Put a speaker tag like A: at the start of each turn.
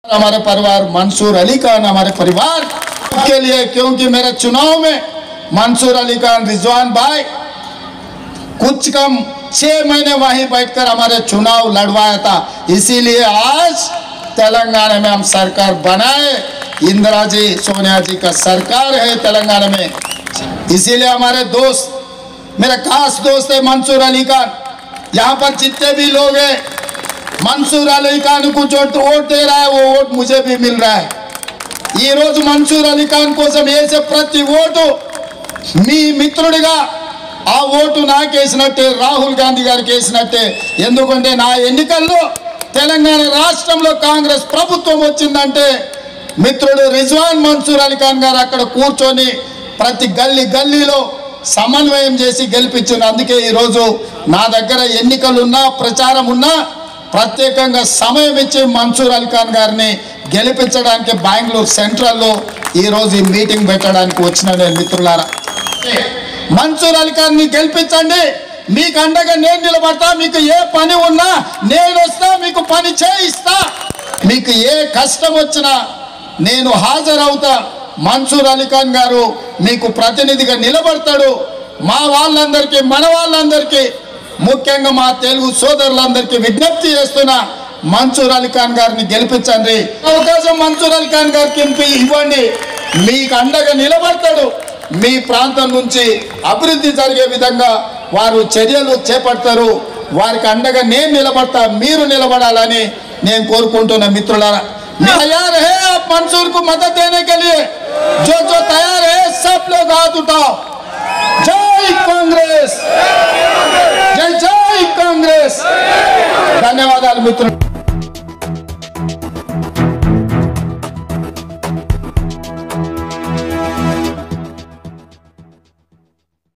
A: हमारे परिवार मंसूर अली खान हमारे परिवार के लिए, क्योंकि मेरे चुनाव में मंसूर अली खान रिजवान भाई कुछ कम 6 महीने वहीं बैठकर हमारे चुनाव लड़वाया था। इसीलिए आज तेलंगाना में हम सरकार बनाए। इंदिरा जी सोनिया जी का सरकार है तेलंगाना में। इसीलिए हमारे दोस्त, मेरा खास दोस्त है मंसूर अली खान। यहाँ पर जितने भी लोग हैं मंसूर अली खान को जो वोट दे रहा है वो वोट मुझे भी मिल रहा है। ఈ రోజు మంసూర్ అలీ ఖాన్ కోసం వేసే ప్రతి ఓటు మీ మిత్రుడిగా ఆ ఓటు నాకేసినట్టే, రాహుల్ గాంధీ గారికి వేసినట్టే. ఎందుకంటే నా ఎన్నికల్లో తెలంగాణ రాష్ట్రంలో కాంగ్రెస్ ప్రభుత్వం వచ్చిందంటే మిత్రుడు రిజ్వాన్ మన్సూర్ అలీ ఖాన్ గారు అక్కడ కూర్చొని ప్రతి గల్లీలో సమన్వయం చేసి గెలిపించారు. అందుకే ఈ రోజు నా దగ్గర ఎన్నికలు ఉన్నా ప్రచారం ఉన్నా ప్రత్యేకంగా సమయం ఇచ్చి మన్సూర్ అలీ ఖాన్ గారిని గెలిపించడానికి బెంగళూరు సెంట్రల్లో ఈ రోజు ఈ మీటింగ్ పెట్టడానికి వచ్చిన నేను మిత్రులారా. మన్సూర్ అలీ ఖాన్ ని గెలిపించండి, మీకు అండగా నేను నిలబడతా. మీకు ఏ పని ఉన్నా నేను వస్తా, మీకు పని చేయిస్తా. మీకు ఏ కష్టం వచ్చినా నేను హాజరవుతా. మన్సూర్ అలీ ఖాన్ గారు మీకు ప్రతినిధిగా నిలబడతాడు. మా వాళ్ళందరికీ, మన వాళ్ళందరికీ, ముఖ్యంగా మా తెలుగు సోదరులందరికీ విజ్ఞప్తి చేస్తున్నా, మన్సూర్ అలీ ఖాన్ గారిని గెలిపించండి. అవకాశం మన్సూర్ అలీ ఖాన్ గారికి ఇవ్వండి. మీకు అండగా నిలబడతాడు. మీ ప్రాంతం నుంచి అభివృద్ధి జరిగే విధంగా వారు చర్యలు చేపడతారు. వారికి అండగా నేను నిలబడతా, మీరు నిలబడాలని నేను కోరుకుంటున్నా మిత్రులారా. तैयार है आप मंसूर को मदद देने के लिए? जो तैयार है सब लोग हाथ उठाओ. जय कांग्रेस, जय जय कांग्रेस. धन्यवाद मित्रों.